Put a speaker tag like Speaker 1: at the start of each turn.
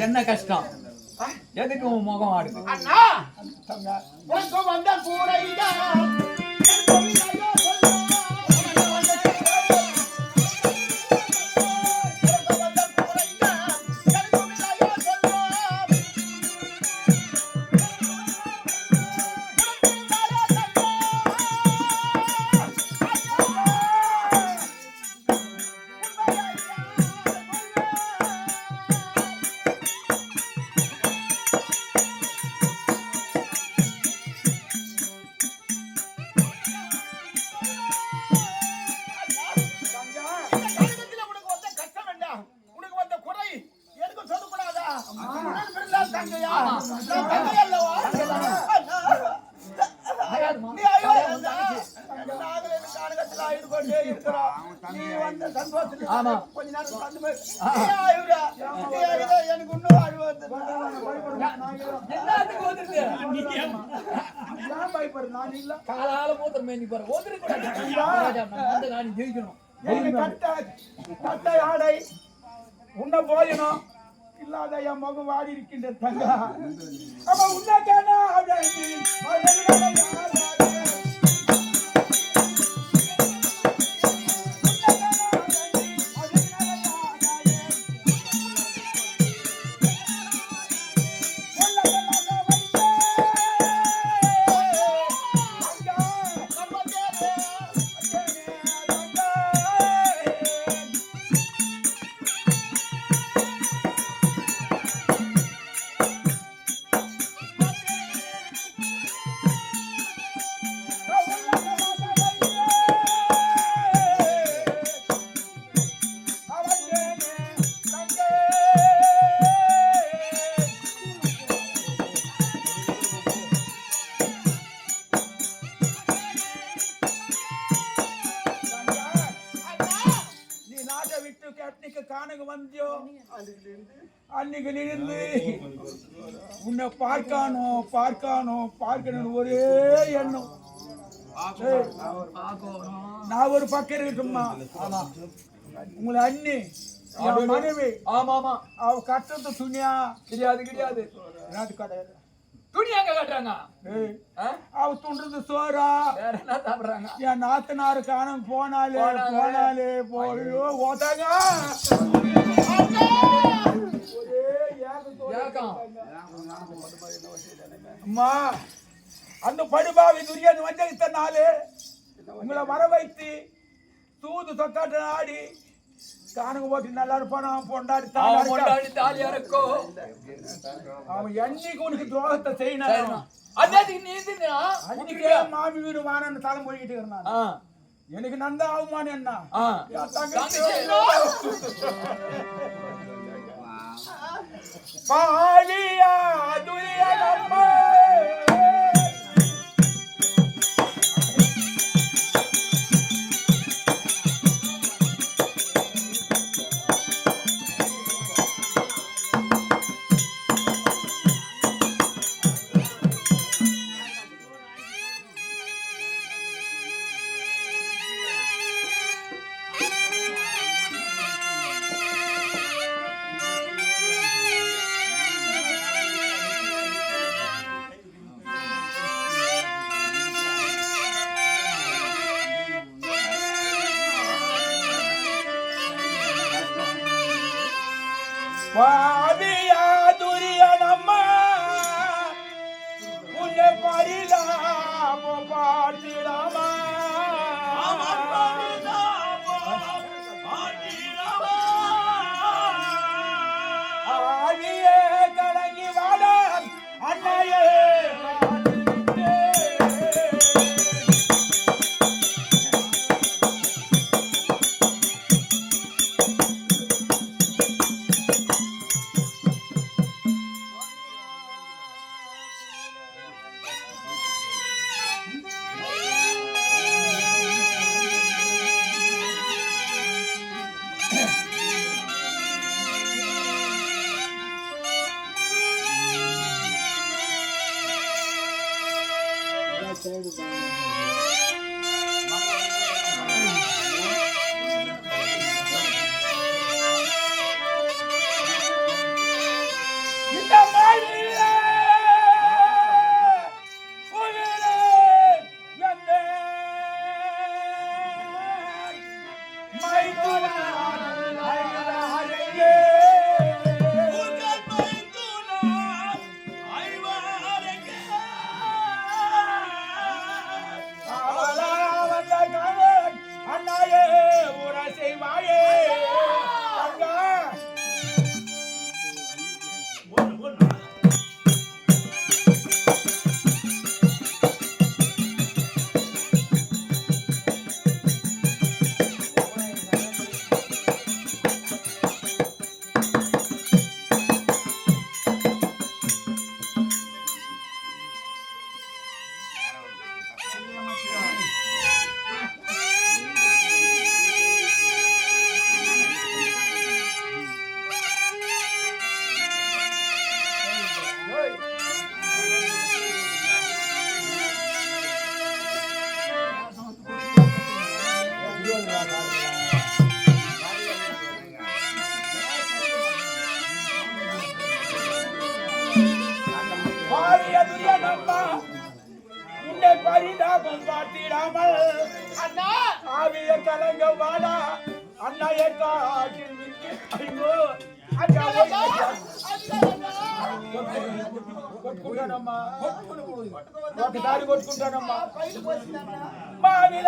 Speaker 1: என்ன கஷ்டம்? எதுக்கு உன் முகம் ஆடுது?
Speaker 2: அண்ணா உனக்கு வந்த கூரையா
Speaker 1: காலால மூத்தர் மேனி போற ஜெயிக்கணும்.
Speaker 2: ஆடை உன்ன போயணும் இல்லாத என் முகம் வாடி இருக்கின்ற தங்க உன்ன அன்னைக்கு உன்னை பார்க்கணும் ஒரே எண்ணம். நான் ஒரு பக்கம் இருக்கட்டும்மா. உங்களை அண்ணி மனைவி அவ கட்டுறது துணியா கிடையாது.
Speaker 1: துணியாங்க கட்டுறாங்க.
Speaker 2: அவ துண்டுறது சோறா
Speaker 1: என்ன சாப்பிடுறாங்க?
Speaker 2: என் நாத்தனாரு காணம் போனாலே போயோ ஓட்டாங்க. அம்மா அந்த படுபாவி துரியான் வஞ்சகத்த நாளு உங்களை வர வைத்து தூது சொக்காட்ட ஆடி காணுங்க போட்டு நல்லா இருப்பானா பொண்டாடி
Speaker 1: தாலியா இருக்கும்.
Speaker 2: அவன் என்னைக்கு உனக்கு துரோகத்தை செய்யணும். மாமி வீடு வானன்னு தலை மொழிகிட்டு இருந்தான். எனக்கு நந்த அவமானம் என்ன பாலியா துரியா பாவியா துரியனம்மா உன்னை பரிதாப பாட்டிடாமா ஆவியே கலங்கி வாட அண்ணையே பாவிய துரியனம்மா உன்னை பரிதாபம் பார்த்திடாமல்
Speaker 3: அண்ணா
Speaker 2: ஆவிய கலங்க வாடா அண்ணாய காட்டில் நிற்க ஐயோ కొట్టుకుంటానమ్మా ఒకసారి కొట్టుకుంటానమ్మా
Speaker 3: పైకి పోసిందన్నా
Speaker 2: మావిల